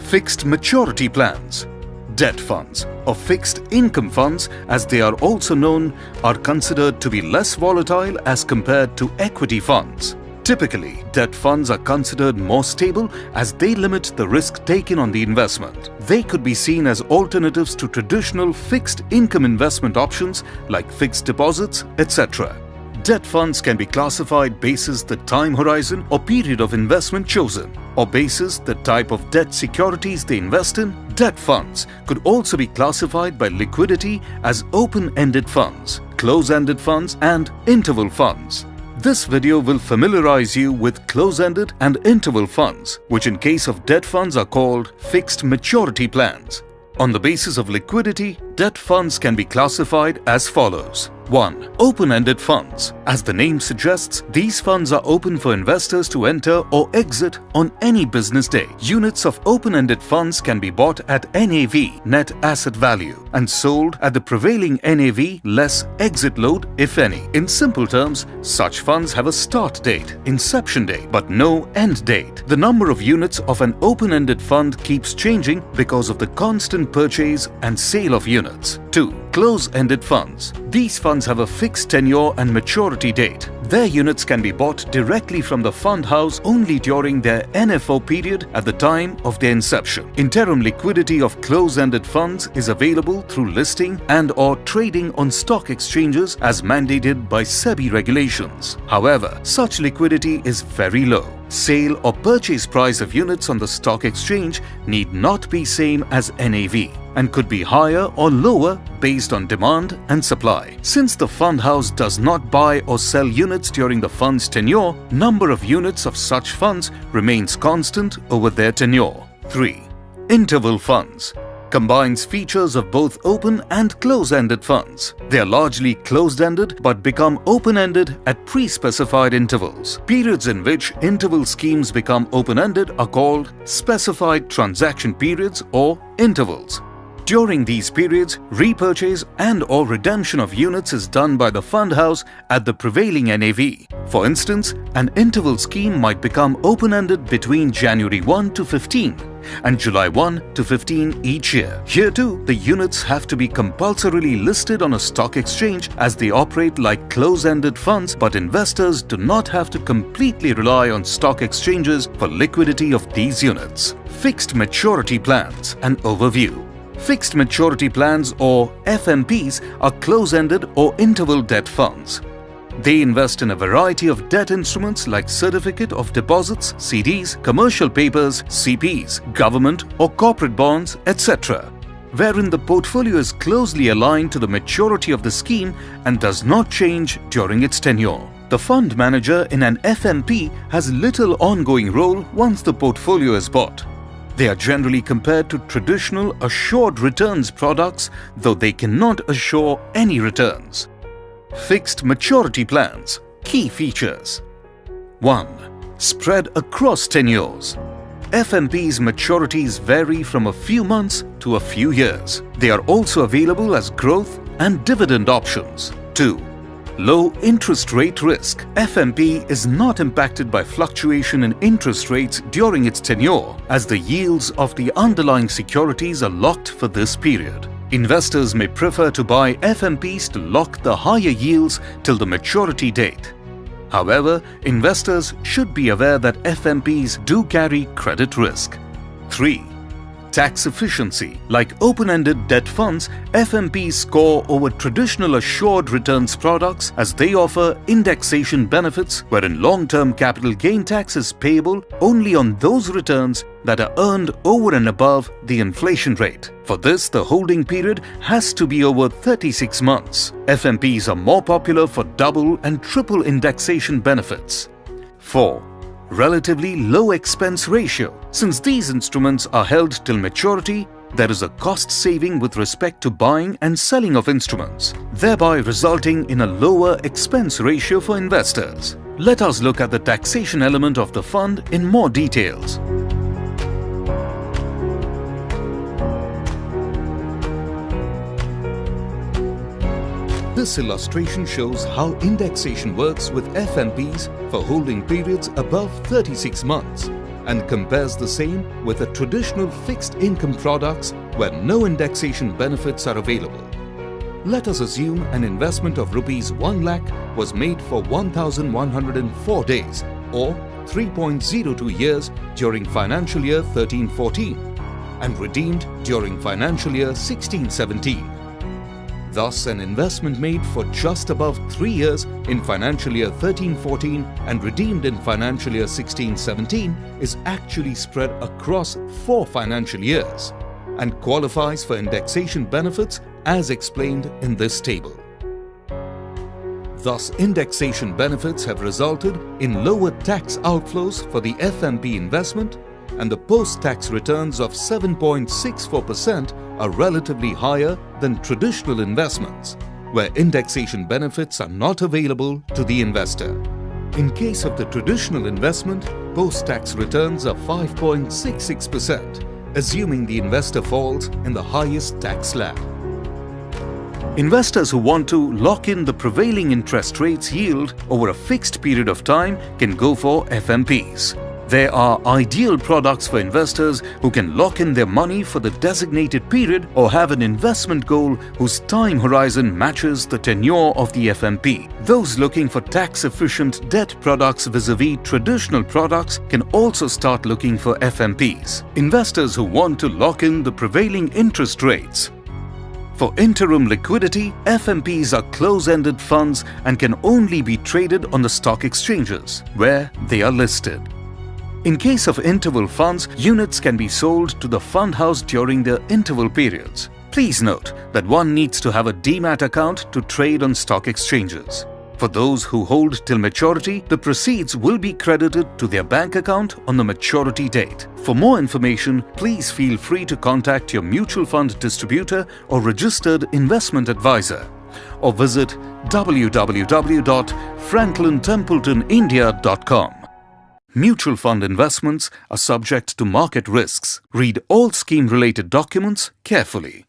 Fixed maturity plans. Debt funds, or fixed income funds as they are also known, are considered to be less volatile as compared to equity funds. Typically, debt funds are considered more stable as they limit the risk taken on the investment. They could be seen as alternatives to traditional fixed income investment options like fixed deposits, etc. Debt funds can be classified basis the time horizon or period of investment chosen, or basis the type of debt securities they invest in. Debt funds could also be classified by liquidity as open-ended funds, close-ended funds, and interval funds. This video will familiarize you with close-ended and interval funds, which in case of debt funds are called fixed maturity plans. On the basis of liquidity, debt funds can be classified as follows. 1. Open-ended funds. As the name suggests, these funds are open for investors to enter or exit on any business day. Units of open-ended funds can be bought at NAV, net asset value, and sold at the prevailing NAV less exit load, if any. In simple terms, such funds have a start date, inception date, but no end date. The number of units of an open-ended fund keeps changing because of the constant purchase and sale of units. 2. Close-ended funds. These funds have a fixed tenure and maturity date. Their units can be bought directly from the fund house only during their NFO period at the time of their inception. Interim liquidity of close-ended funds is available through listing and/or trading on stock exchanges as mandated by SEBI regulations. However, such liquidity is very low. Sale or purchase price of units on the stock exchange need not be same as NAV and could be higher or lower based on demand and supply. Since the fund house does not buy or sell units during the fund's tenure, number of units of such funds remains constant over their tenure. 3. Interval funds. Combines features of both open and close-ended funds. They are largely closed-ended but become open-ended at pre-specified intervals. Periods in which interval schemes become open-ended are called specified transaction periods or intervals. During these periods, repurchase and/or redemption of units is done by the fund house at the prevailing NAV. For instance, an interval scheme might become open-ended between January 1 to 15 and July 1 to 15 each year. Here too, the units have to be compulsorily listed on a stock exchange as they operate like close-ended funds, but investors do not have to completely rely on stock exchanges for liquidity of these units. Fixed maturity plans. An overview. Fixed maturity plans or FMPs are close-ended or interval debt funds. They invest in a variety of debt instruments like certificate of deposits, CDs, commercial papers, CPs, government or corporate bonds, etc., wherein the portfolio is closely aligned to the maturity of the scheme and does not change during its tenure. The fund manager in an FMP has little ongoing role once the portfolio is bought. They are generally compared to traditional assured returns products, though they cannot assure any returns. Fixed maturity plans. Key features. 1. Spread across tenures. FMP's maturities vary from a few months to a few years. They are also available as growth and dividend options. 2. Low interest rate risk. FMP is not impacted by fluctuation in interest rates during its tenure, as the yields of the underlying securities are locked for this period. Investors may prefer to buy FMPs to lock the higher yields till the maturity date. However, investors should be aware that FMPs do carry credit risk. 3. Tax efficiency. Like open-ended debt funds, FMPs score over traditional assured returns products as they offer indexation benefits wherein long-term capital gain tax is payable only on those returns that are earned over and above the inflation rate. For this, the holding period has to be over 36 months. FMPs are more popular for double and triple indexation benefits. 4. Relatively low expense ratio. Since these instruments are held till maturity, there is a cost saving with respect to buying and selling of instruments, thereby resulting in a lower expense ratio for investors. Let us look at the taxation element of the fund in more details. This illustration shows how indexation works with FMPs for holding periods above 36 months. and compares the same with the traditional fixed income products where no indexation benefits are available. Let us assume an investment of rupees 1 lakh was made for 1104 days or 3.02 years during financial year 13-14 and redeemed during financial year 16-17. Thus, an investment made for just above 3 years in financial year 13-14 and redeemed in financial year 16-17 is actually spread across 4 financial years and qualifies for indexation benefits as explained in this table. Thus, indexation benefits have resulted in lower tax outflows for the FMP investment, and the post-tax returns of 7.64% are relatively higher than traditional investments, where indexation benefits are not available to the investor. In case of the traditional investment, post-tax returns are 5.66%, assuming the investor falls in the highest tax slab. Investors who want to lock in the prevailing interest rates yield over a fixed period of time can go for FMPs. They are ideal products for investors who can lock in their money for the designated period or have an investment goal whose time horizon matches the tenure of the FMP. Those looking for tax-efficient debt products vis-a-vis traditional products can also start looking for FMPs. Investors who want to lock in the prevailing interest rates. For interim liquidity, FMPs are close-ended funds and can only be traded on the stock exchanges, where they are listed. In case of interval funds, units can be sold to the fund house during their interval periods. Please note that one needs to have a demat account to trade on stock exchanges. For those who hold till maturity, the proceeds will be credited to their bank account on the maturity date. For more information, please feel free to contact your mutual fund distributor or registered investment advisor, or visit www.franklintempletonindia.com. Mutual fund investments are subject to market risks. Read all scheme-related documents carefully.